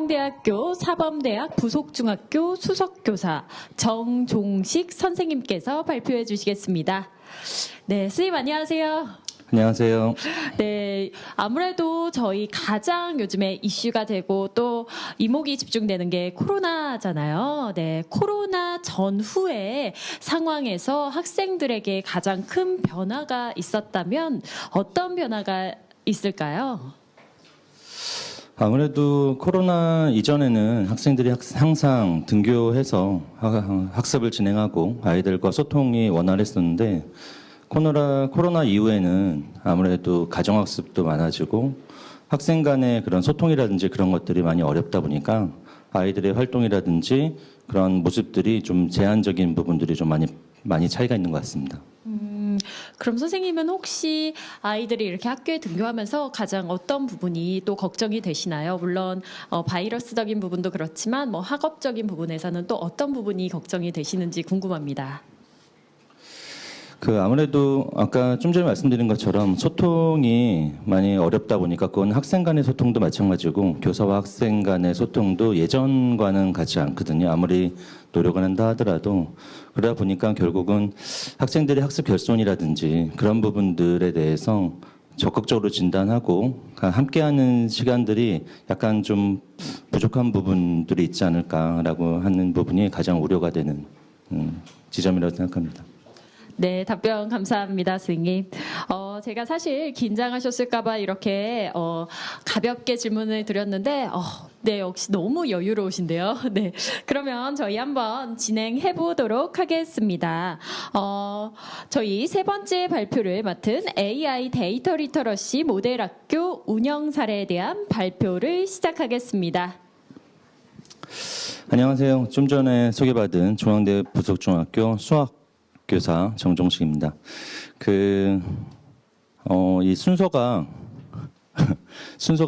중앙대학교 사범대학 부속중학교 수석교사 정종식 선생님께서 발표해 주시겠습니다. 네, 선생님 안녕하세요. 안녕하세요. 네, 아무래도 저희 가장 요즘에 이슈가 되고 또 이목이 집중되는 게 코로나잖아요. 네, 코로나 전후의 상황에서 학생들에게 가장 큰 변화가 있었다면 어떤 변화가 있을까요? 아무래도 코로나 이전에는 학생들이 항상 등교해서 학습을 진행하고 아이들과 소통이 원활했었는데 코로나 이후에는 아무래도 가정학습도 많아지고 학생 간의 그런 소통이라든지 그런 것들이 많이 어렵다 보니까 아이들의 활동이라든지 그런 모습들이 좀 제한적인 부분들이 좀 많이 차이가 있는 것 같습니다. 그럼 선생님은 혹시 아이들이 이렇게 학교에 등교하면서 가장 어떤 부분이 또 걱정이 되시나요? 물론 바이러스적인 부분도 그렇지만 뭐 학업적인 부분에서는 또 어떤 부분이 걱정이 되시는지 궁금합니다. 아무래도 아까 좀 전에 말씀드린 것처럼 소통이 많이 어렵다 보니까 그건 학생 간의 소통도 마찬가지고 교사와 학생 간의 소통도 예전과는 같지 않거든요. 아무리 노력을 한다 하더라도 그러다 보니까 결국은 학생들의 학습 결손이라든지 그런 부분들에 대해서 적극적으로 진단하고 함께하는 시간들이 약간 좀 부족한 부분들이 있지 않을까라고 하는 부분이 가장 우려가 되는 지점이라고 생각합니다. 네, 답변 감사합니다, 선생님. 제가 사실 긴장하셨을까봐 이렇게 가볍게 질문을 드렸는데, 네, 역시 너무 여유로우신데요. 네, 그러면 저희 한번 진행해 보도록 하겠습니다. 저희 세 번째 발표를 맡은 AI 데이터 리터러시 모델 학교 운영 사례에 대한 발표를 시작하겠습니다. 안녕하세요. 좀 전에 소개받은 중앙대 부속중학교 수학 교사 정종식입니다. 이 순서가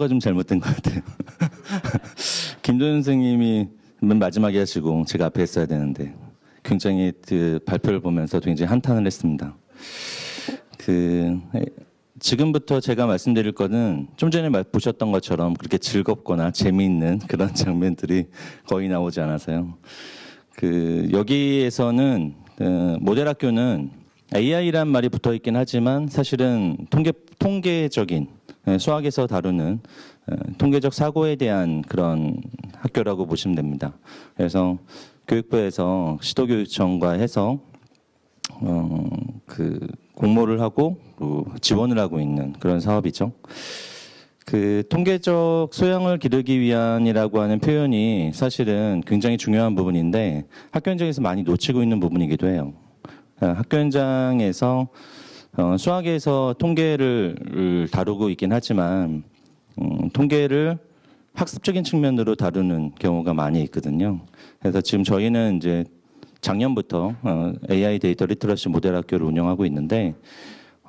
좀 잘못된 것 같아요. 김도현 선생님이 맨 마지막에 하시고 제가 앞에 했어야 되는데 굉장히 발표를 보면서 굉장히 한탄을 했습니다. 지금부터 제가 말씀드릴 거는 좀 전에 보셨던 것처럼 그렇게 즐겁거나 재미있는 그런 장면들이 거의 나오지 않아서요. 여기에서는 모델 학교는 AI란 말이 붙어 있긴 하지만 사실은 통계적인 수학에서 다루는 통계적 사고에 대한 그런 학교라고 보시면 됩니다. 그래서 교육부에서 시도교육청과 해서 공모를 하고 지원을 하고 있는 그런 사업이죠. 통계적 소양을 기르기 위한이라고 하는 표현이 사실은 굉장히 중요한 부분인데 학교 현장에서 많이 놓치고 있는 부분이기도 해요. 학교 현장에서 수학에서 통계를 다루고 있긴 하지만 통계를 학습적인 측면으로 다루는 경우가 많이 있거든요. 그래서 지금 저희는 이제 작년부터 AI 데이터 리터러시 모델 학교를 운영하고 있는데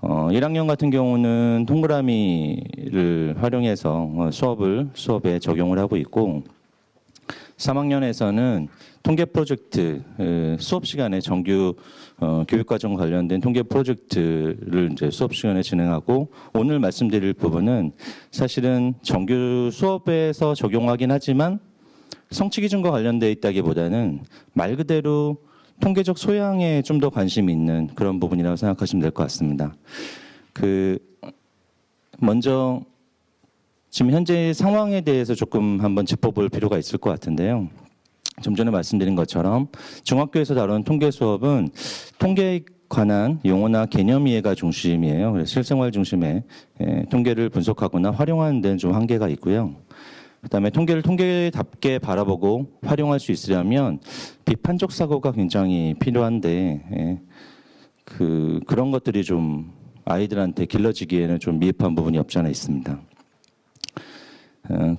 1학년 같은 경우는 동그라미를 활용해서 수업에 적용을 하고 있고 3학년에서는 통계 프로젝트 수업 시간에 정규 교육과정 관련된 통계 프로젝트를 이제 수업 시간에 진행하고 오늘 말씀드릴 부분은 사실은 정규 수업에서 적용하긴 하지만 성취 기준과 관련되어 있다기보다는 말 그대로 통계적 소양에 좀 더 관심이 있는 그런 부분이라고 생각하시면 될 것 같습니다. 먼저 지금 현재 상황에 대해서 조금 한번 짚어볼 필요가 있을 것 같은데요. 좀 전에 말씀드린 것처럼 중학교에서 다루는 통계 수업은 통계에 관한 용어나 개념 이해가 중심이에요. 그래서 실생활 중심의 통계를 분석하거나 활용하는 데는 좀 한계가 있고요. 그다음에 통계를 통계답게 바라보고 활용할 수 있으려면 비판적 사고가 굉장히 필요한데 그런 것들이 좀 아이들한테 길러지기에는 좀 미흡한 부분이 없지 않아 있습니다.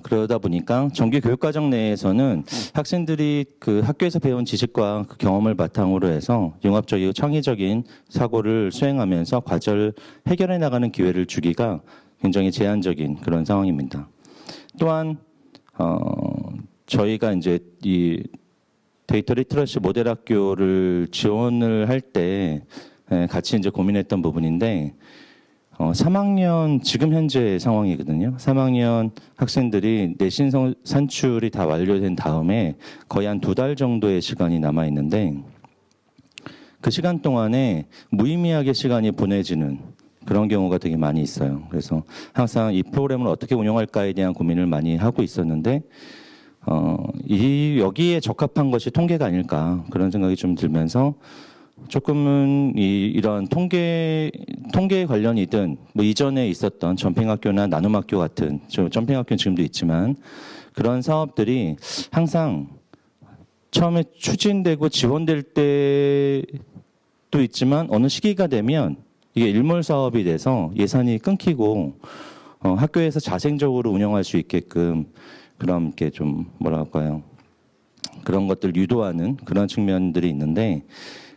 그러다 보니까 정규 교육과정 내에서는 학생들이 학교에서 배운 지식과 경험을 바탕으로 해서 융합적이고 창의적인 사고를 수행하면서 과제를 해결해 나가는 기회를 주기가 굉장히 제한적인 그런 상황입니다. 또한 저희가 이제 이 데이터 리터러시 모델 학교를 지원을 할 때 같이 이제 고민했던 부분인데 3학년 지금 현재 상황이거든요. 3학년 학생들이 내신 산출이 다 완료된 다음에 거의 한 2달 정도의 시간이 남아 있는데 그 시간 동안에 무의미하게 시간이 보내지는 그런 경우가 되게 많이 있어요. 그래서 항상 이 프로그램을 어떻게 운영할까에 대한 고민을 많이 하고 있었는데 여기에 적합한 것이 통계가 아닐까 그런 생각이 좀 들면서 조금은 이런 통계 관련이든 뭐 이전에 있었던 점핑학교나 나눔학교 같은 점핑학교는 지금도 있지만 그런 사업들이 항상 처음에 추진되고 지원될 때도 있지만 어느 시기가 되면 이게 일몰 사업이 돼서 예산이 끊기고 학교에서 자생적으로 운영할 수 있게끔 그런 게 좀 뭐랄까요 그런 것들 유도하는 그런 측면들이 있는데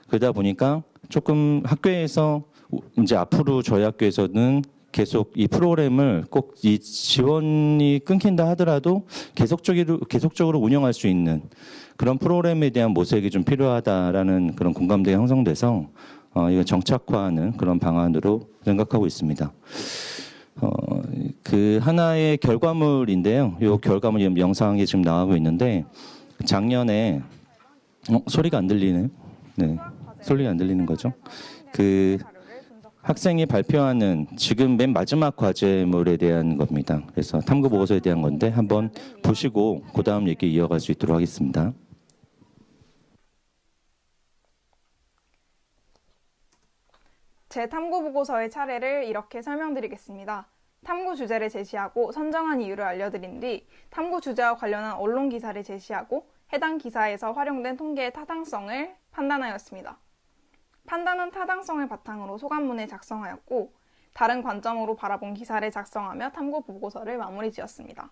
그러다 보니까 조금 학교에서 이제 앞으로 저희 학교에서는 계속 이 프로그램을 꼭 이 지원이 끊긴다 하더라도 계속적으로 운영할 수 있는 그런 프로그램에 대한 모색이 좀 필요하다라는 그런 공감대가 형성돼서 이거 정착화하는 그런 방안으로 생각하고 있습니다. 그 하나의 결과물인데요. 이 결과물 영상이 지금 나가고 있는데 작년에 소리가 안 들리네요. 네, 소리가 안 들리는 거죠. 그 학생이 발표하는 지금 맨 마지막 과제물에 대한 겁니다. 그래서 탐구 보고서에 대한 건데 한번 보시고 그 다음 얘기 이어갈 수 있도록 하겠습니다. 제 탐구 보고서의 차례를 이렇게 설명드리겠습니다. 탐구 주제를 제시하고 선정한 이유를 알려드린 뒤 탐구 주제와 관련한 언론 기사를 제시하고 해당 기사에서 활용된 통계의 타당성을 판단하였습니다. 판단은 타당성을 바탕으로 소감문을 작성하였고 다른 관점으로 바라본 기사를 작성하며 탐구 보고서를 마무리 지었습니다.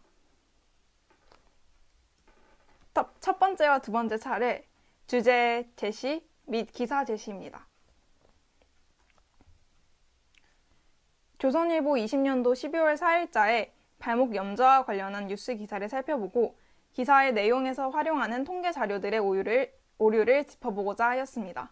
첫 번째와 두 번째 차례 주제 제시 및 기사 제시입니다. 조선일보 20년도 12월 4일자에 발목 염좌와 관련한 뉴스 기사를 살펴보고 기사의 내용에서 활용하는 통계 자료들의 오류를 짚어보고자 하였습니다.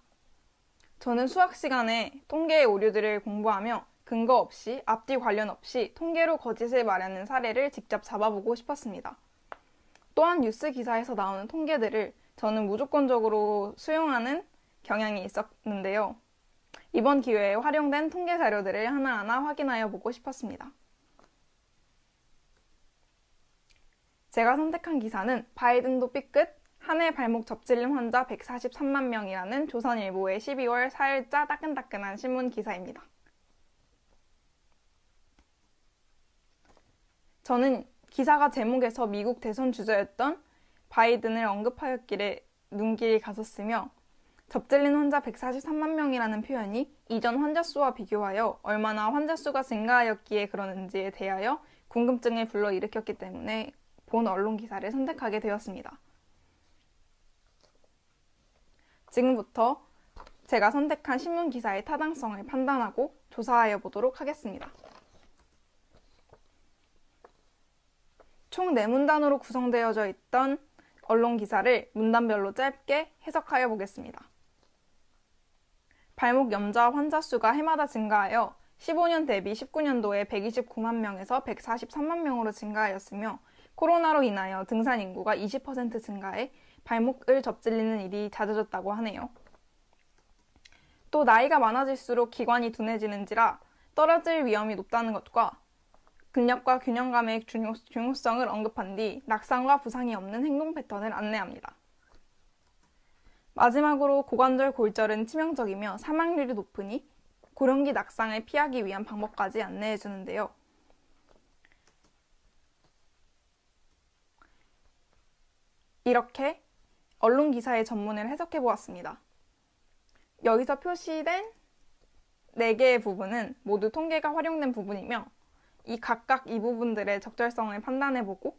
저는 수학 시간에 통계의 오류들을 공부하며 근거 없이 앞뒤 관련 없이 통계로 거짓을 말하는 사례를 직접 잡아보고 싶었습니다. 또한 뉴스 기사에서 나오는 통계들을 저는 무조건적으로 수용하는 경향이 있었는데요. 이번 기회에 활용된 통계 자료들을 하나하나 확인하여 보고 싶었습니다. 제가 선택한 기사는 바이든도 삐끗, 한 해 발목 접질림 환자 143만 명이라는 조선일보의 12월 4일자 따끈따끈한 신문 기사입니다. 저는 기사가 제목에서 미국 대선 주자였던 바이든을 언급하였기에 눈길이 갔었으며 접질린 환자 143만 명이라는 표현이 이전 환자 수와 비교하여 얼마나 환자 수가 증가하였기에 그러는지에 대하여 궁금증을 불러일으켰기 때문에 본 언론 기사를 선택하게 되었습니다. 지금부터 제가 선택한 신문 기사의 타당성을 판단하고 조사하여 보도록 하겠습니다. 총 4문단으로 구성되어져 있던 언론 기사를 문단별로 짧게 해석하여 보겠습니다. 발목 염좌 환자 수가 해마다 증가하여 15년 대비 19년도에 129만 명에서 143만 명으로 증가하였으며 코로나로 인하여 등산 인구가 20% 증가해 발목을 접질리는 일이 잦아졌다고 하네요. 또 나이가 많아질수록 기관이 둔해지는지라 떨어질 위험이 높다는 것과 근력과 균형감의 중요성을 언급한 뒤 낙상과 부상이 없는 행동 패턴을 안내합니다. 마지막으로 고관절 골절은 치명적이며 사망률이 높으니 고령기 낙상을 피하기 위한 방법까지 안내해 주는데요. 이렇게 언론 기사의 전문을 해석해 보았습니다. 여기서 표시된 4개의 부분은 모두 통계가 활용된 부분이며 이 각각 이 부분들의 적절성을 판단해 보고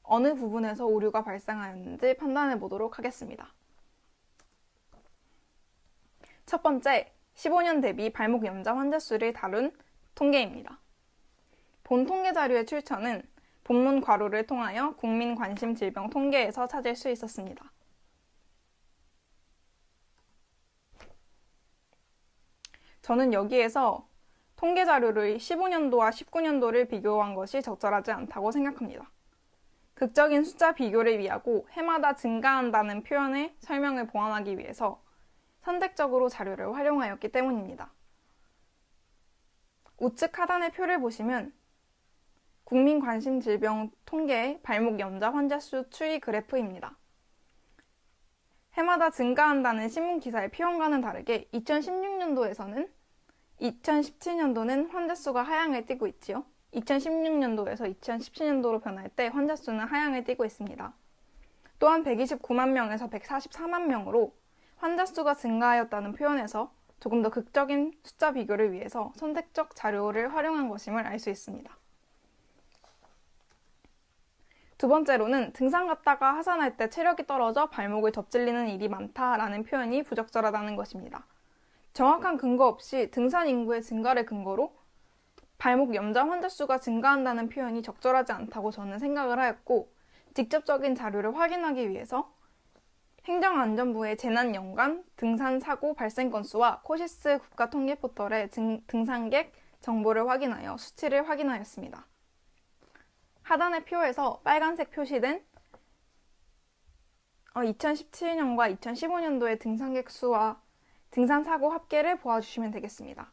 어느 부분에서 오류가 발생하였는지 판단해 보도록 하겠습니다. 첫 번째, 15년 대비 발목 염좌 환자 수를 다룬 통계입니다. 본 통계 자료의 출처는 본문 괄호를 통하여 국민관심질병 통계에서 찾을 수 있었습니다. 저는 여기에서 통계 자료를 15년도와 19년도를 비교한 것이 적절하지 않다고 생각합니다. 극적인 숫자 비교를 위하고 해마다 증가한다는 표현의 설명을 보완하기 위해서 선택적으로 자료를 활용하였기 때문입니다. 우측 하단의 표를 보시면 국민관심질병 통계의 발목 염좌 환자 수 추이 그래프입니다. 해마다 증가한다는 신문 기사의 표현과는 다르게 2016년도에서는 2017년도는 환자 수가 하향을 띠고 있지요. 2016년도에서 2017년도로 변할 때 환자 수는 하향을 띠고 있습니다. 또한 129만 명에서 144만 명으로 환자 수가 증가하였다는 표현에서 조금 더 극적인 숫자 비교를 위해서 선택적 자료를 활용한 것임을 알 수 있습니다. 두 번째로는 등산 갔다가 하산할 때 체력이 떨어져 발목을 접질리는 일이 많다라는 표현이 부적절하다는 것입니다. 정확한 근거 없이 등산 인구의 증가를 근거로 발목 염좌 환자 수가 증가한다는 표현이 적절하지 않다고 저는 생각을 하였고, 직접적인 자료를 확인하기 위해서 행정안전부의 재난연간 등산사고 발생 건수와 코시스 국가통계포털의 등산객 정보를 확인하여 수치를 확인하였습니다. 하단의 표에서 빨간색 표시된 2017년과 2015년도의 등산객 수와 등산사고 합계를 보아주시면 되겠습니다.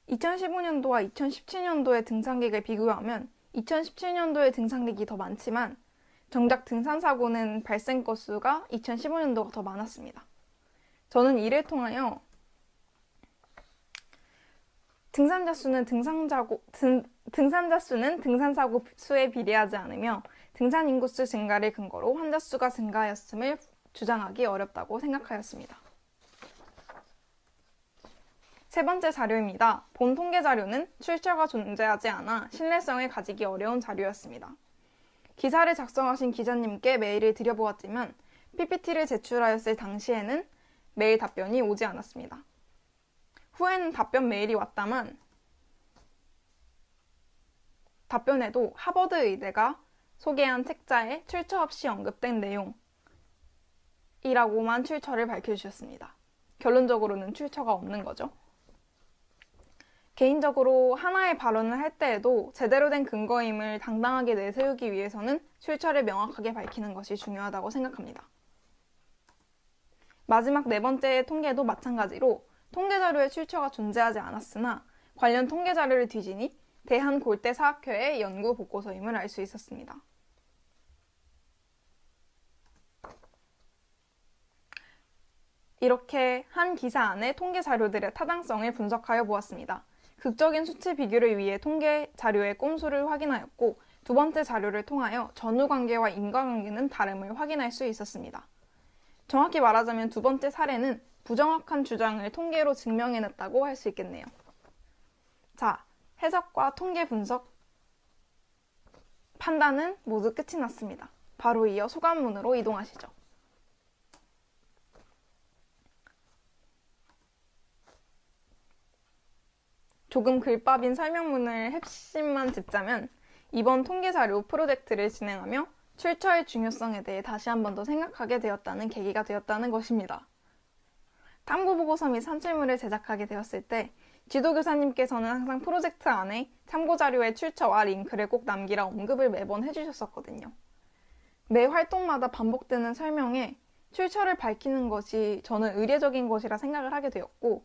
2015년도와 2017년도의 등산객을 비교하면 2017년도의 등산객이 더 많지만 정작 등산사고는 발생 건수가 2015년도가 더 많았습니다. 저는 이를 통하여 등산자 수는 등산사고 수에 비례하지 않으며 등산 인구 수 증가를 근거로 환자 수가 증가하였음을 주장하기 어렵다고 생각하였습니다. 세 번째 자료입니다. 본 통계 자료는 출처가 존재하지 않아 신뢰성을 가지기 어려운 자료였습니다. 기사를 작성하신 기자님께 메일을 드려보았지만 PPT를 제출하였을 당시에는 메일 답변이 오지 않았습니다. 후에는 답변 메일이 왔다만 답변에도 하버드 의대가 소개한 책자에 출처 없이 언급된 내용이라고만 출처를 밝혀주셨습니다. 결론적으로는 출처가 없는 거죠. 개인적으로 하나의 발언을 할 때에도 제대로 된 근거임을 당당하게 내세우기 위해서는 출처를 명확하게 밝히는 것이 중요하다고 생각합니다. 마지막 네 번째 통계도 마찬가지로 통계 자료의 출처가 존재하지 않았으나 관련 통계 자료를 뒤지니 대한골대사학회의 연구 보고서임을 알 수 있었습니다. 이렇게 한 기사 안에 통계 자료들의 타당성을 분석하여 보았습니다. 극적인 수치 비교를 위해 통계 자료의 꼼수를 확인하였고, 두 번째 자료를 통하여 전후관계와 인과관계는 다름을 확인할 수 있었습니다. 정확히 말하자면 두 번째 사례는 부정확한 주장을 통계로 증명해냈다고 할 수 있겠네요. 자, 해석과 통계 분석, 판단은 모두 끝이 났습니다. 바로 이어 소감문으로 이동하시죠. 조금 글밥인 설명문을 핵심만 짚자면 이번 통계자료 프로젝트를 진행하며 출처의 중요성에 대해 다시 한 번 더 생각하게 되었다는 계기가 되었다는 것입니다. 탐구보고서 및 산출물을 제작하게 되었을 때 지도교사님께서는 항상 프로젝트 안에 참고자료의 출처와 링크를 꼭 남기라 언급을 매번 해주셨었거든요. 매 활동마다 반복되는 설명에 출처를 밝히는 것이 저는 의례적인 것이라 생각을 하게 되었고,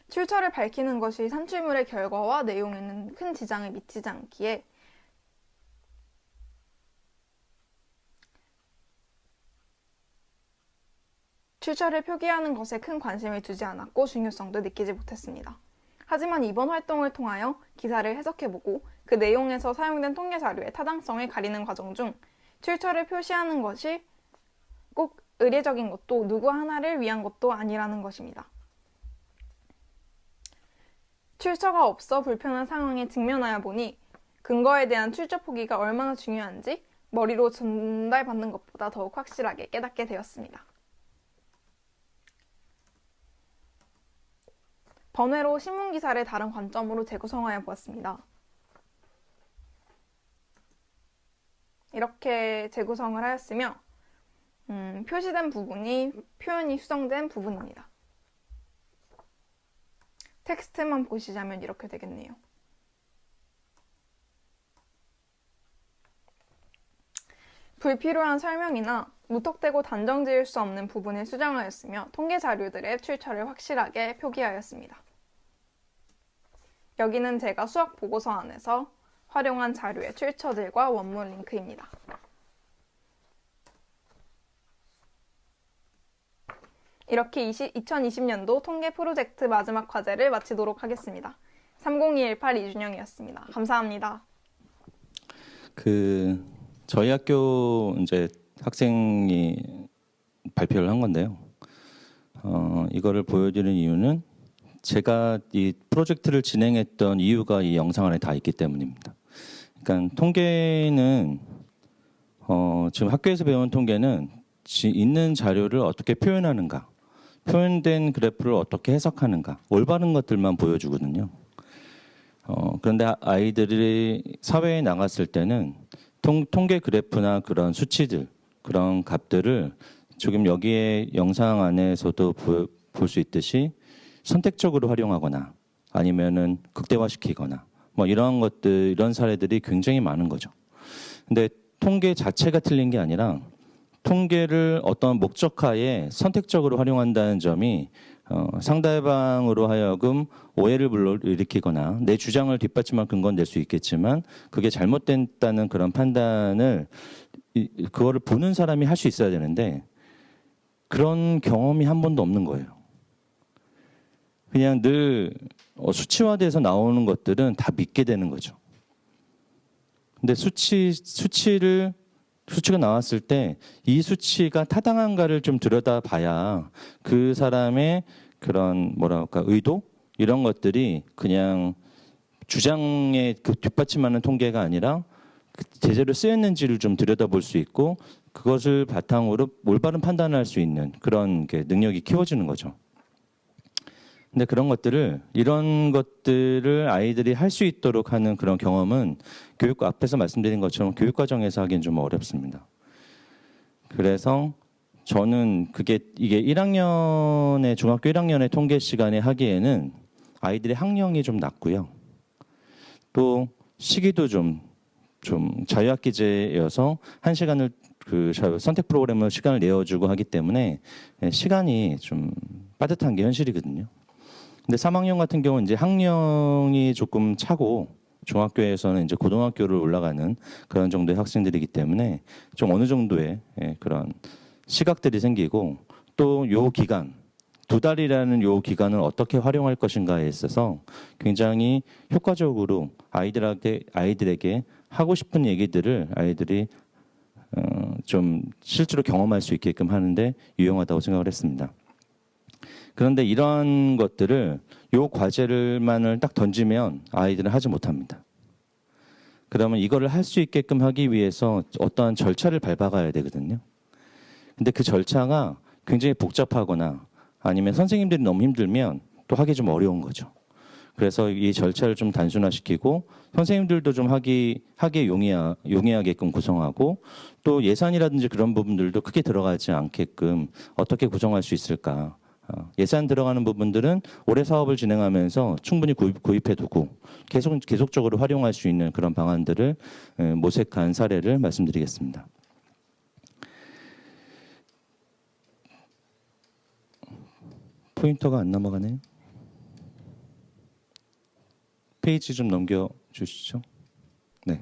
출처를 밝히는 것이 산출물의 결과와 내용에는 큰 지장을 미치지 않기에 출처를 표기하는 것에 큰 관심을 두지 않았고 중요성도 느끼지 못했습니다. 하지만 이번 활동을 통하여 기사를 해석해보고 그 내용에서 사용된 통계 자료의 타당성을 가리는 과정 중 출처를 표시하는 것이 꼭 의례적인 것도 누구 하나를 위한 것도 아니라는 것입니다. 출처가 없어 불편한 상황에 직면하여 보니 근거에 대한 출처 포기가 얼마나 중요한지 머리로 전달받는 것보다 더욱 확실하게 깨닫게 되었습니다. 번외로 신문기사를 다른 관점으로 재구성하여 보았습니다. 이렇게 재구성을 하였으며 표시된 부분이 표현이 수정된 부분입니다. 텍스트만 보시자면 이렇게 되겠네요. 불필요한 설명이나 무턱대고 단정 지을 수 없는 부분을 수정하였으며 통계 자료들의 출처를 확실하게 표기하였습니다. 여기는 제가 수학 보고서 안에서 활용한 자료의 출처들과 원문 링크입니다. 이렇게 2020년도 통계 프로젝트 마지막 과제를 마치도록 하겠습니다. 30218 이준영이었습니다. 감사합니다. 저희 학교 이제 학생이 발표를 한 건데요. 이거를 보여드리는 이유는 제가 이 프로젝트를 진행했던 이유가 이 영상 안에 다 있기 때문입니다. 그러니까 통계는 지금 학교에서 배운 통계는 있는 자료를 어떻게 표현하는가, 표현된 그래프를 어떻게 해석하는가, 올바른 것들만 보여주거든요. 그런데 아이들이 사회에 나갔을 때는 통계 그래프나 그런 수치들, 그런 값들을 지금 여기에 영상 안에서도 볼 수 있듯이 선택적으로 활용하거나 아니면은 극대화시키거나 뭐 이런 것들, 이런 사례들이 굉장히 많은 거죠. 근데 통계 자체가 틀린 게 아니라 통계를 어떤 목적하에 선택적으로 활용한다는 점이 상대방으로 하여금 오해를 불러일으키거나 내 주장을 뒷받침할 근거는 낼 수 있겠지만 그게 잘못됐다는 그런 판단을 그거를 보는 사람이 할 수 있어야 되는데 그런 경험이 한 번도 없는 거예요. 그냥 늘 수치화돼서 나오는 것들은 다 믿게 되는 거죠. 근데 수치가 나왔을 때 이 수치가 타당한가를 좀 들여다봐야 그 사람의 그런 의도 이런 것들이 그냥 주장에 뒷받침하는 통계가 아니라 제대로 쓰였는지를 좀 들여다볼 수 있고 그것을 바탕으로 올바른 판단을 할 수 있는 그런 능력이 키워지는 거죠. 근데 이런 것들을 아이들이 할 수 있도록 하는 그런 경험은 앞에서 말씀드린 것처럼 교육과정에서 하기엔 좀 어렵습니다. 그래서 저는 이게 1학년의, 중학교 1학년의 통계 시간에 하기에는 아이들의 학령이 좀 낮고요. 또 시기도 좀 자유학기제여서 1시간을 선택 프로그램을 시간을 내어주고 하기 때문에 시간이 좀 빠듯한 게 현실이거든요. 근데 3학년 같은 경우는 이제 학령이 조금 차고 중학교에서는 이제 고등학교를 올라가는 그런 정도의 학생들이기 때문에 좀 어느 정도의 그런 시각들이 생기고 또 요 기간, 2달이라는 요 기간을 어떻게 활용할 것인가에 있어서 굉장히 효과적으로 아이들에게 하고 싶은 얘기들을 아이들이 좀 실제로 경험할 수 있게끔 하는데 유용하다고 생각을 했습니다. 그런데 이런 것들을 요 과제를만을 딱 던지면 아이들은 하지 못합니다. 그러면 이거를 할 수 있게끔 하기 위해서 어떠한 절차를 밟아가야 되거든요. 근데 그 절차가 굉장히 복잡하거나 아니면 선생님들이 너무 힘들면 또 하기 좀 어려운 거죠. 그래서 이 절차를 좀 단순화시키고 선생님들도 좀 하기에 용이하게끔 구성하고 또 예산이라든지 그런 부분들도 크게 들어가지 않게끔 어떻게 구성할 수 있을까. 예산 들어가는 부분들은 올해 사업을 진행하면서 충분히 구입해두고 계속적으로 활용할 수 있는 그런 방안들을 모색한 사례를 말씀드리겠습니다. 포인터가 안 넘어가네요. 페이지 좀 넘겨주시죠. 네.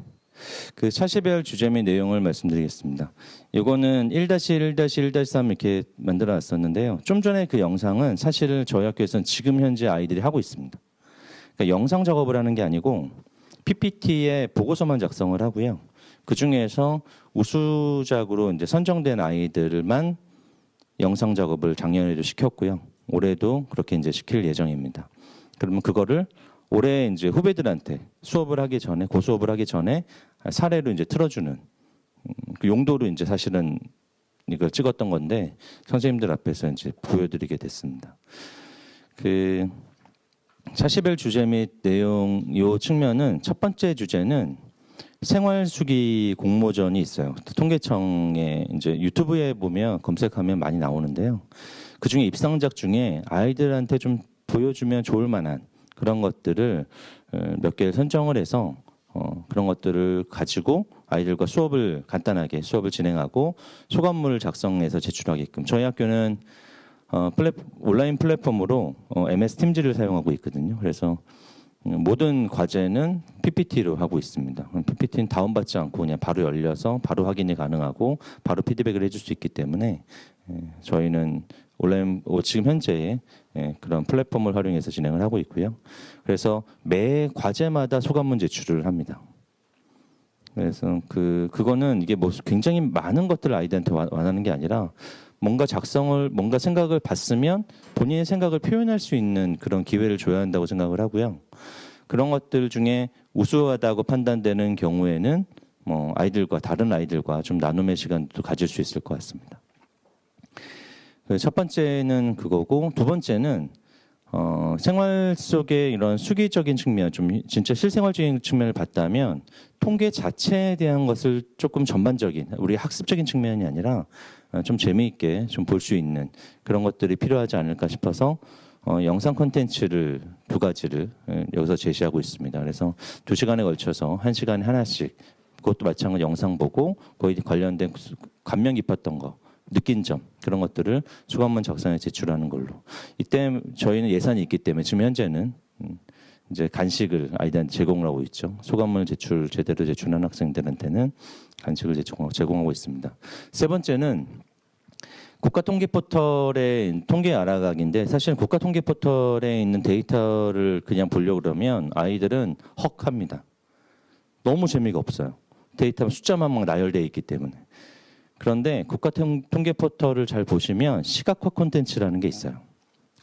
그 차시별 주제 및 내용을 말씀드리겠습니다. 이거는 1-1-1-3 이렇게 만들어 놨었는데요. 좀 전에 그 영상은 사실 저희 학교에서는 지금 현재 아이들이 하고 있습니다. 그러니까 영상 작업을 하는 게 아니고 PPT에 보고서만 작성을 하고요. 그 중에서 우수작으로 이제 선정된 아이들만 영상 작업을 작년에도 시켰고요. 올해도 그렇게 이제 시킬 예정입니다. 그러면 그거를 올해 이제 후배들한테 수업을 하기 전에, 고수업을 하기 전에 사례로 이제 틀어주는 그 용도로 이제 사실은 이걸 찍었던 건데 선생님들 앞에서 이제 보여드리게 됐습니다. 그 차시별 주제 및 내용 요 측면은 첫 번째 주제는 생활수기 공모전이 있어요. 통계청에 이제 유튜브에 보면 검색하면 많이 나오는데요. 그 중에 입상작 중에 아이들한테 좀 보여주면 좋을 만한 그런 것들을 몇 개를 선정을 해서 그런 것들을 가지고 아이들과 간단하게 수업을 진행하고 소감문을 작성해서 제출하게끔 저희 학교는 온라인 플랫폼으로 MS 팀즈를 사용하고 있거든요. 그래서 모든 과제는 PPT로 하고 있습니다. PPT는 다운받지 않고 그냥 바로 열려서 바로 확인이 가능하고 바로 피드백을 해줄 수 있기 때문에 저희는 온라인 지금 현재 그런 플랫폼을 활용해서 진행을 하고 있고요. 그래서 매 과제마다 소감문 제출을 합니다. 그래서 그거는 이게 뭐 굉장히 많은 것들을 아이들한테 원하는 게 아니라 뭔가 생각을 봤으면 본인의 생각을 표현할 수 있는 그런 기회를 줘야 한다고 생각을 하고요. 그런 것들 중에 우수하다고 판단되는 경우에는 뭐 다른 아이들과 좀 나눔의 시간도 가질 수 있을 것 같습니다. 첫 번째는 그거고, 두 번째는 생활 속의 이런 수기적인 측면, 좀 진짜 실생활적인 측면을 봤다면 통계 자체에 대한 것을 조금 전반적인 우리 학습적인 측면이 아니라 좀 재미있게 좀 볼 수 있는 그런 것들이 필요하지 않을까 싶어서 영상 콘텐츠를 2가지를 여기서 제시하고 있습니다. 그래서 2시간에 걸쳐서 1시간에 하나씩 그것도 마찬가지로 영상 보고 거기에 관련된 감명 깊었던 거, 느낀 점 그런 것들을 소감문 작성에 제출하는 걸로. 이때 저희는 예산이 있기 때문에 지금 현재는 이제 간식을 아이들한테 제공을 하고 있죠. 소감문을 제대로 제출한 학생들한테는 간식을 제공하고 있습니다. 세 번째는 국가통계포털의 통계 알아가기인데 사실 국가통계포털에 있는 데이터를 그냥 보려고 그러면 아이들은 헉합니다. 너무 재미가 없어요. 데이터 숫자만 막 나열되어 있기 때문에. 그런데 국가통계포털을 잘 보시면 시각화 콘텐츠라는 게 있어요.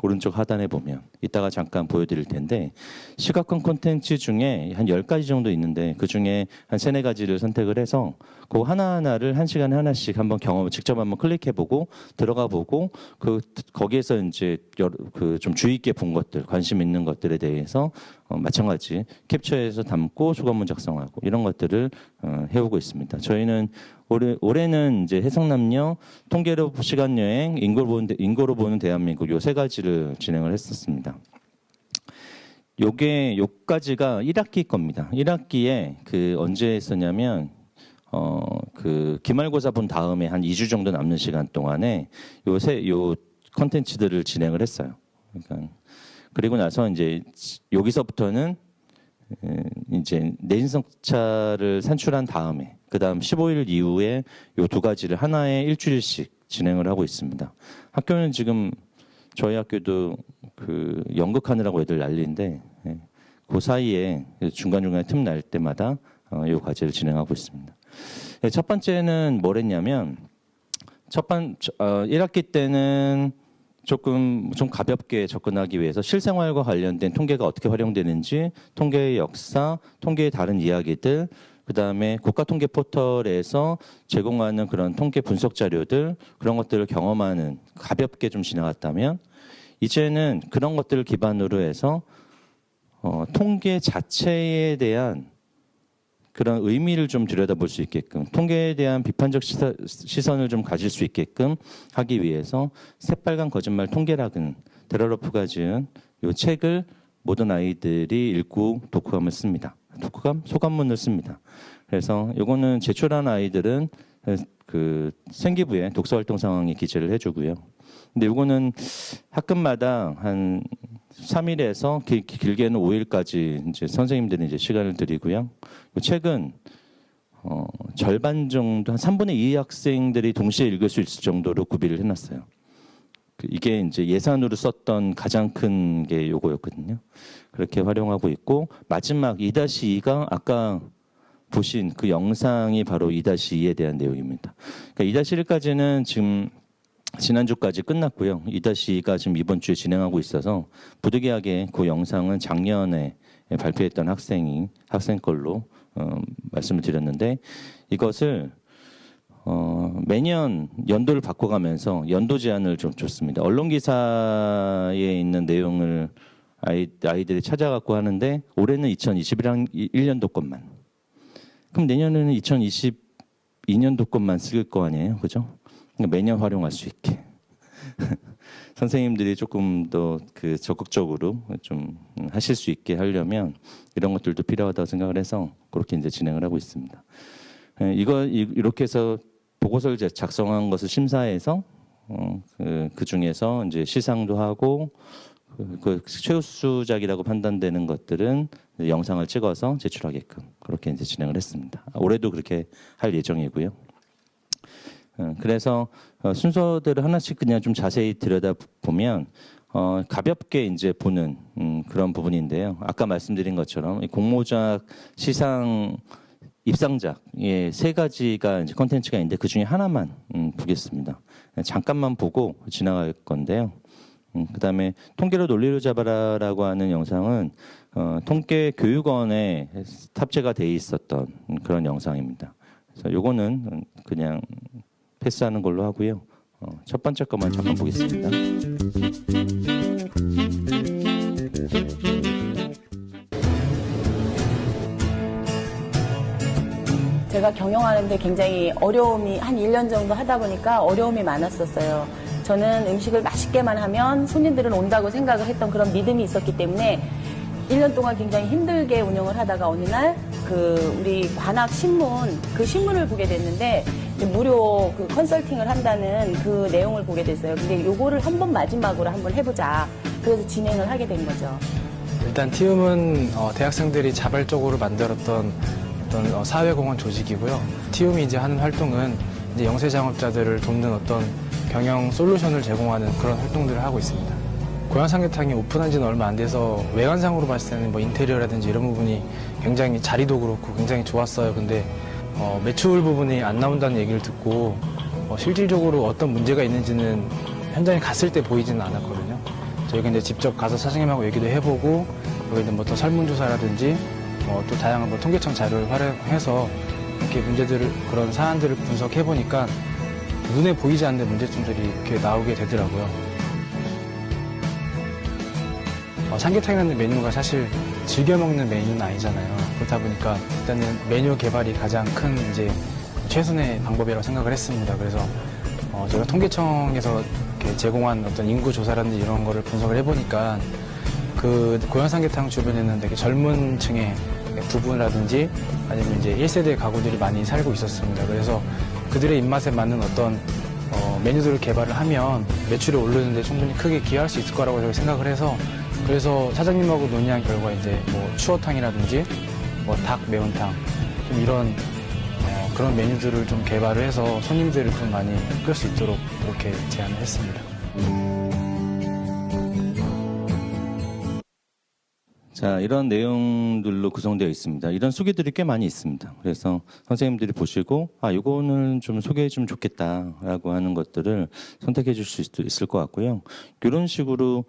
오른쪽 하단에 보면 이따가 잠깐 보여드릴 텐데 시각화 콘텐츠 중에 한 10가지 정도 있는데 그중에 한 3-4가지를 선택을 해서 그 하나하나를 1시간에 하나씩 한번 직접 한번 클릭해보고 들어가보고 거기에서 이제 좀 주의 있게 본 것들, 관심 있는 것들에 대해서 마찬가지 캡처해서 담고 소감문 작성하고 이런 것들을 해오고 있습니다. 저희는 올해는 이제 해성남녀, 통계로 시간여행, 인고로 보는 대한민국 요 3가지를 진행을 했었습니다. 요까지가 1학기 겁니다. 1학기에 언제 했었냐면 기말고사 본 다음에 한 2주 정도 남는 시간 동안에 요 컨텐츠들을 진행을 했어요. 그러니까 그리고 나서 이제 여기서부터는 이제 내신성차를 산출한 다음에 그다음 15일 이후에 요 2가지를 하나에 일주일씩 진행을 하고 있습니다. 학교는 지금 저희 학교도 연극하느라고 애들 난리인데 그 사이에 중간중간에 틈 날 때마다 요 과제를 진행하고 있습니다. 첫 번째는 뭘 했냐면 1학기 때는 좀 가볍게 접근하기 위해서 실생활과 관련된 통계가 어떻게 활용되는지, 통계의 역사, 통계의 다른 이야기들, 그다음에 국가통계 포털에서 제공하는 그런 통계 분석 자료들, 그런 것들을 경험하는 가볍게 좀 지나갔다면 이제는 그런 것들을 기반으로 해서 통계 자체에 대한 그런 의미를 좀 들여다볼 수 있게끔 통계에 대한 비판적 시선을 좀 가질 수 있게끔 하기 위해서 새빨간 거짓말 통계락은 데럴러프가 지은 이 책을 모든 아이들이 읽고 독후감을 씁니다. 소감문을 씁니다. 그래서 이거는 제출한 아이들은 생기부에 독서활동 상황에 기재를 해주고요. 근데 이거는 학급마다 한 3일에서 길게는 5일까지 이제 선생님들이 이제 시간을 드리고요. 이 책은 절반 정도, 한 3분의 2 학생들이 동시에 읽을 수 있을 정도로 구비를 해놨어요. 이게 이제 예산으로 썼던 가장 큰 게 요거였거든요. 그렇게 활용하고 있고, 마지막 2-2가 아까 보신 그 영상이 바로 2-2에 대한 내용입니다. 그러니까 2-1까지는 지금 지난주까지 끝났고요. 2-2가 지금 이번 주에 진행하고 있어서 부득이하게 그 영상은 작년에 발표했던 학생 걸로 말씀을 드렸는데 이것을 매년 연도를 바꿔가면서 연도 제한을 좀 줬습니다. 언론 기사에 있는 내용을 아이들이 찾아갖고 하는데 올해는 2021년도 것만. 그럼 내년에는 2022년도 것만 쓸 거 아니에요, 그죠? 그러니까 매년 활용할 수 있게. 선생님들이 조금 더 그 적극적으로 좀 하실 수 있게 하려면 이런 것들도 필요하다고 생각을 해서 그렇게 이제 진행을 하고 있습니다. 이렇게 해서 보고서를 작성한 것을 심사해서 그 중에서 이제 시상도 하고 그 최우수작이라고 판단되는 것들은 영상을 찍어서 제출하게끔 그렇게 이제 진행을 했습니다. 올해도 그렇게 할 예정이고요. 그래서 순서들을 하나씩 그냥 좀 자세히 들여다보면 가볍게 이제 보는 그런 부분인데요. 아까 말씀드린 것처럼 공모작, 시상, 입상작의 3가지가 이제 컨텐츠가 있는데 그 중에 하나만 보겠습니다. 잠깐만 보고 지나갈 건데요. 그다음에 통계로 논리를 잡아라라고 하는 영상은 통계교육원에 탑재가 돼 있었던 그런 영상입니다. 그래서 요거는 그냥 패스하는 걸로 하고요. 첫 번째 것만 잠깐 보겠습니다. 제가 경영하는데 굉장히 어려움이 한 1년 정도 하다 보니까 어려움이 많았었어요. 저는 음식을 맛있게만 하면 손님들은 온다고 생각을 했던 그런 믿음이 있었기 때문에 1년 동안 굉장히 힘들게 운영을 하다가 어느 날 우리 관악 신문, 그 신문을 보게 됐는데 무료 그 컨설팅을 한다는 그 내용을 보게 됐어요. 근데 요거를 한번 마지막으로 한번 해보자. 그래서 진행을 하게 된 거죠. 일단 티움은 대학생들이 자발적으로 만들었던 어떤 사회공헌 조직이고요. 티움이 이제 하는 활동은 이제 영세 창업자들을 돕는 어떤 경영 솔루션을 제공하는 그런 활동들을 하고 있습니다. 고향삼계탕이 오픈한 지는 얼마 안 돼서 외관상으로 봤을 때는 뭐 인테리어라든지 이런 부분이 굉장히 자리도 그렇고 굉장히 좋았어요. 근데 매출 부분이 안 나온다는 얘기를 듣고 실질적으로 어떤 문제가 있는지는 현장에 갔을 때 보이지는 않았거든요. 저희가 이제 직접 가서 사장님하고 얘기도 해보고 여기는 뭐 또 설문조사라든지 또 다양한 뭐 통계청 자료를 활용해서 이렇게 문제들을 그런 사안들을 분석해 보니까 눈에 보이지 않는 문제점들이 이렇게 나오게 되더라고요. 삼계탕이라는 메뉴가 사실 즐겨 먹는 메뉴는 아니잖아요. 그렇다 보니까 일단은 메뉴 개발이 가장 큰 이제 최선의 방법이라고 생각을 했습니다. 그래서 저희가 통계청에서 이렇게 제공한 어떤 인구 조사라든지 이런 거를 분석을 해보니까 그 고향삼계탕 주변에는 되게 젊은 층의 부부라든지 아니면 이제 1세대 가구들이 많이 살고 있었습니다. 그래서 그들의 입맛에 맞는 어떤 메뉴들을 개발을 하면 매출을 올리는데 충분히 크게 기여할 수 있을 거라고 저희 생각을 해서 그래서 사장님하고 논의한 결과 이제 뭐 추어탕이라든지 뭐 닭 매운탕 좀 이런 그런 메뉴들을 좀 개발을 해서 손님들을 좀 많이 끌 수 있도록 이렇게 제안을 했습니다. 자, 이런 내용들로 구성되어 있습니다. 이런 소개들이 꽤 많이 있습니다. 그래서 선생님들이 보시고 이거는 좀 소개해 주면 좋겠다라고 하는 것들을 선택해 줄 수 있을 것 같고요. 이런 식으로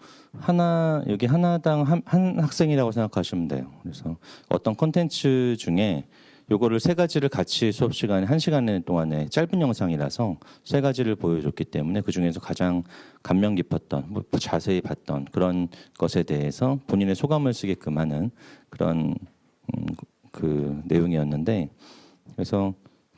여기 하나당 한 학생이라고 생각하시면 돼요. 그래서 어떤 콘텐츠 중에 요거를 3가지를 같이 수업 시간에 1시간 동안에 짧은 영상이라서 3가지를 보여줬기 때문에 그 중에서 가장 감명 깊었던, 뭐 자세히 봤던 그런 것에 대해서 본인의 소감을 쓰게끔 하는 그런 그 내용이었는데, 그래서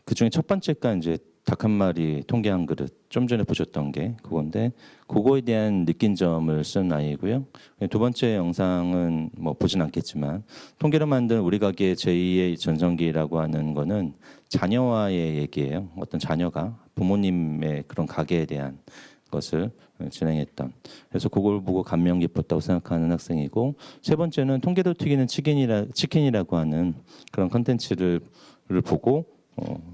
그 중에 첫 번째가 이제 닭 한 마리 통계 한 그릇, 좀 전에 보셨던 게 그건데, 그거에 대한 느낀 점을 쓴 아이고요. 2번째 영상은 뭐 보진 않겠지만, 통계로 만든 우리 가게의 제2의 전성기라고 하는 거는 자녀와의 얘기예요. 어떤 자녀가 부모님의 그런 가게에 대한 것을 진행했던. 그래서 그걸 보고 감명 깊었다고 생각하는 학생이고, 3번째는 통계로 튀기는 치킨이라고 하는 그런 컨텐츠를 보고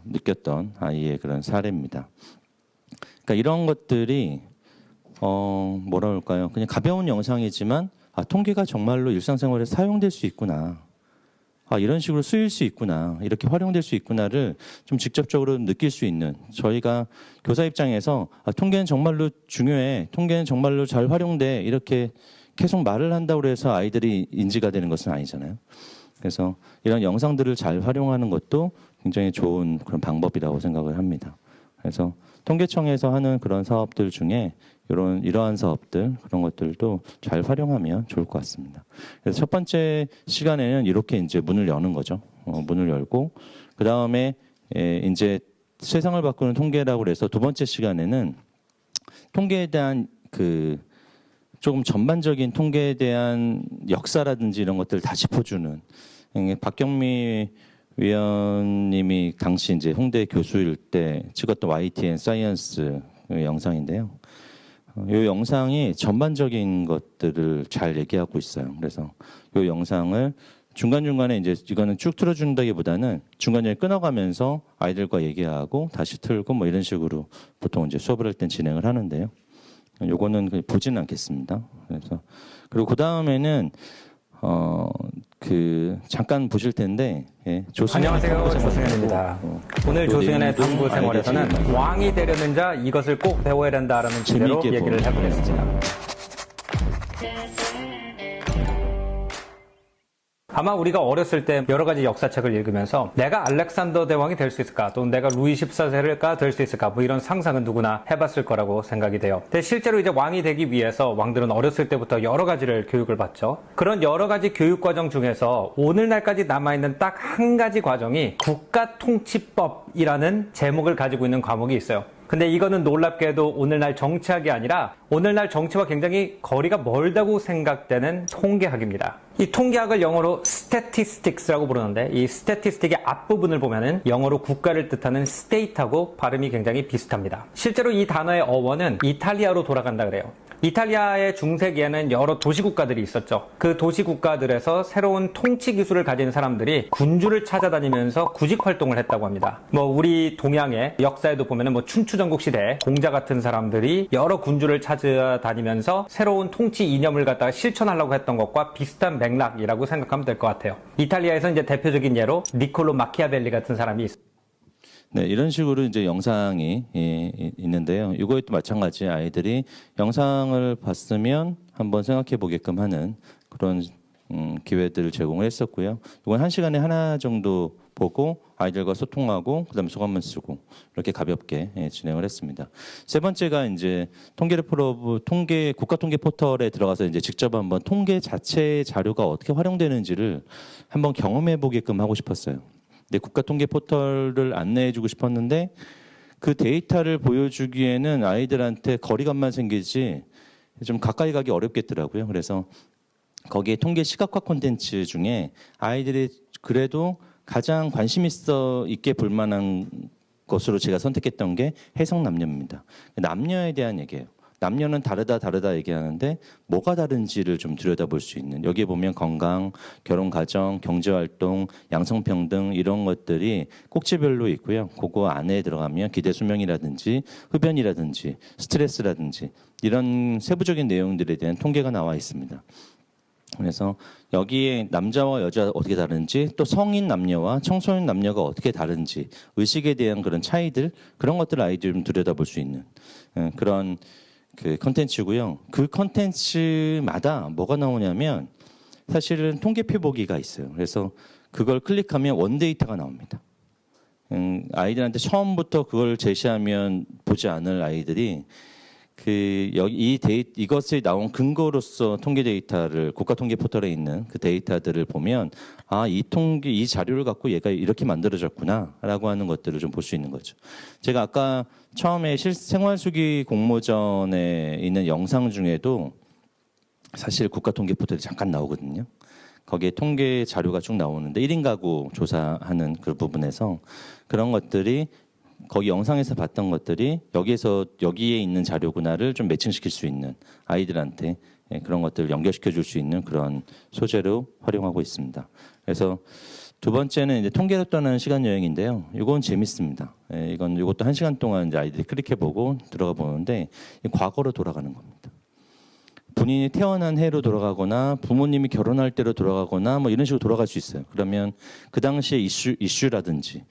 느꼈던 아이의 그런 사례입니다. 그러니까 이런 것들이 뭐라 할까요? 그냥 가벼운 영상이지만 통계가 정말로 일상생활에 사용될 수 있구나. 이런 식으로 쓰일 수 있구나. 이렇게 활용될 수 있구나를 좀 직접적으로 느낄 수 있는, 저희가 교사 입장에서 통계는 정말로 중요해. 통계는 정말로 잘 활용돼. 이렇게 계속 말을 한다고 해서 아이들이 인지가 되는 것은 아니잖아요. 그래서 이런 영상들을 잘 활용하는 것도 굉장히 좋은 그런 방법이라고 생각을 합니다. 그래서 통계청에서 하는 그런 사업들 중에 이러한 사업들, 그런 것들도 잘 활용하면 좋을 것 같습니다. 그래서 첫 번째 시간에는 이렇게 이제 문을 여는 거죠. 문을 열고, 그 다음에 이제 세상을 바꾸는 통계라고 해서 2번째 시간에는 통계에 대한 그 조금 전반적인 통계에 대한 역사라든지 이런 것들을 다 짚어주는 박경미 위원님이 당시 이제 홍대 교수일 때 찍었던 YTN 사이언스 영상인데요. 이 영상이 전반적인 것들을 잘 얘기하고 있어요. 그래서 이 영상을 중간중간에 이제 이거는 쭉 틀어준다기보다는 중간중간에 끊어가면서 아이들과 얘기하고 다시 틀고 뭐 이런 식으로 보통 이제 수업을 할 땐 진행을 하는데요. 요거는 보지는 않겠습니다. 그래서 그리고 그 다음에는 잠깐 보실 텐데, 예, 안녕하세요, 조승현입니다. 오늘 조승현의 당구 생활에서는 왕이 되려는 자 이것을 꼭 배워야 된다라는 주제로 얘기를 해보겠습니다. 아마 우리가 어렸을 때 여러 가지 역사책을 읽으면서 내가 알렉산더 대왕이 될 수 있을까, 또는 내가 루이 14세가 될 수 있을까, 뭐 이런 상상은 누구나 해봤을 거라고 생각이 돼요. 근데 실제로 이제 왕이 되기 위해서 왕들은 어렸을 때부터 여러 가지를 교육을 받죠. 그런 여러 가지 교육 과정 중에서 오늘날까지 남아있는 딱 한 가지 과정이 국가통치법이라는 제목을 가지고 있는 과목이 있어요. 근데 이거는 놀랍게도 오늘날 정치학이 아니라 오늘날 정치와 굉장히 거리가 멀다고 생각되는 통계학입니다. 이 통계학을 영어로 statistics라고 부르는데, 이 statistic의 앞부분을 보면은 영어로 국가를 뜻하는 state하고 발음이 굉장히 비슷합니다. 실제로 이 단어의 어원은 이탈리아로 돌아간다 그래요. 이탈리아의 중세기에는 여러 도시국가들이 있었죠. 그 도시국가들에서 새로운 통치 기술을 가진 사람들이 군주를 찾아다니면서 구직 활동을 했다고 합니다. 뭐 우리 동양의 역사에도 보면은 뭐 춘추전국 시대 공자 같은 사람들이 여러 군주를 찾아다니면서 새로운 통치 이념을 갖다가 실천하려고 했던 것과 비슷한 맥락이라고 생각하면 될 것 같아요. 이탈리아에서 이제 대표적인 예로 니콜로 마키아벨리 같은 사람이 있습니다. 네, 이런 식으로 이제 영상이 있는데요. 이거에도 마찬가지 아이들이 영상을 봤으면 한번 생각해 보게끔 하는 그런 기회들을 제공을 했었고요. 이건 1시간에 하나 정도 보고 아이들과 소통하고 그다음에 소감문 쓰고 이렇게 가볍게 진행을 했습니다. 세 번째가 이제 국가 통계 포털에 들어가서 이제 직접 한번 통계 자체 자료가 어떻게 활용되는지를 한번 경험해 보게끔 하고 싶었어요. 네, 국가 통계 포털을 안내해주고 싶었는데 그 데이터를 보여주기에는 아이들한테 거리감만 생기지 좀 가까이 가기 어렵겠더라고요. 그래서 거기에 통계 시각화 콘텐츠 중에 아이들이 그래도 가장 관심 있게 볼 만한 것으로 제가 선택했던 게 해성남녀입니다. 남녀에 대한 얘기예요. 남녀는 다르다 얘기하는데 뭐가 다른지를 좀 들여다볼 수 있는, 여기에 보면 건강, 결혼, 가정, 경제활동, 양성평등 이런 것들이 꼭지별로 있고요. 그거 안에 들어가면 기대 수명이라든지 흡연이라든지 스트레스라든지 이런 세부적인 내용들에 대한 통계가 나와 있습니다. 그래서 여기에 남자와 여자 어떻게 다른지, 또 성인 남녀와 청소년 남녀가 어떻게 다른지, 의식에 대한 그런 차이들, 그런 것들을 아이들이 좀 들여다볼 수 있는 그런 그 컨텐츠고요. 그 컨텐츠마다 뭐가 나오냐면 사실은 통계표 보기가 있어요. 그래서 그걸 클릭하면 원데이터가 나옵니다. 아이들한테 처음부터 그걸 제시하면 보지 않을 아이들이 이것에 나온 근거로서 통계 데이터를 국가 통계 포털에 있는 그 데이터들을 보면 이 자료를 갖고 얘가 이렇게 만들어졌구나라고 하는 것들을 좀 볼 수 있는 거죠. 제가 아까 처음에 생활수기 공모전에 있는 영상 중에도 사실 국가 통계 포털이 잠깐 나오거든요. 거기에 통계 자료가 쭉 나오는데 1인 가구 조사하는 그 부분에서 그런 것들이 거기 영상에서 봤던 것들이 여기에 있는 자료구나를 좀 매칭시킬 수 있는, 아이들한테 그런 것들을 연결시켜 줄 수 있는 그런 소재로 활용하고 있습니다. 그래서 두 번째는 이제 통계로 떠나는 시간 여행인데요. 이건 재밌습니다. 이것도 1시간 동안 이제 아이들이 클릭해보고 들어가 보는데 과거로 돌아가는 겁니다. 본인이 태어난 해로 돌아가거나 부모님이 결혼할 때로 돌아가거나 뭐 이런 식으로 돌아갈 수 있어요. 그러면 그 당시의 이슈라든지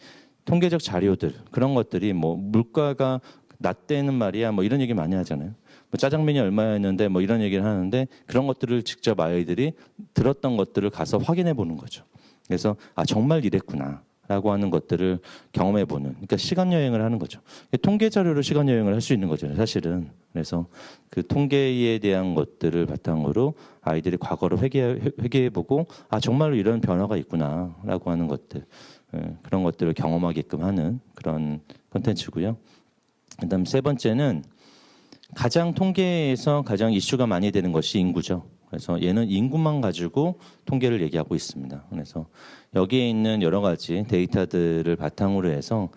통계적 자료들, 그런 것들이 뭐 물가가 낮대는 말이야 뭐 이런 얘기 많이 하잖아요. 뭐 짜장면이 얼마였는데 뭐 이런 얘기를 하는데 그런 것들을 직접 아이들이 들었던 것들을 가서 확인해 보는 거죠. 그래서 정말 이랬구나 라고 하는 것들을 경험해 보는, 그러니까 시간 여행을 하는 거죠. 통계 자료로 시간 여행을 할 수 있는 거죠, 사실은. 그래서 그 통계에 대한 것들을 바탕으로 아이들이 과거를 회귀해 보고 정말로 이런 변화가 있구나 라고 하는 것들, 그런 것들을 경험하게끔 하는 그런 콘텐츠고요. 그다음 세 번째는 가장 통계에서 가장 이슈가 많이 되는 것이 인구죠. 그래서 얘는 인구만 가지고 통계를 얘기하고 있습니다. 그래서 여기에 있는 여러 가지 데이터들을 바탕으로 해서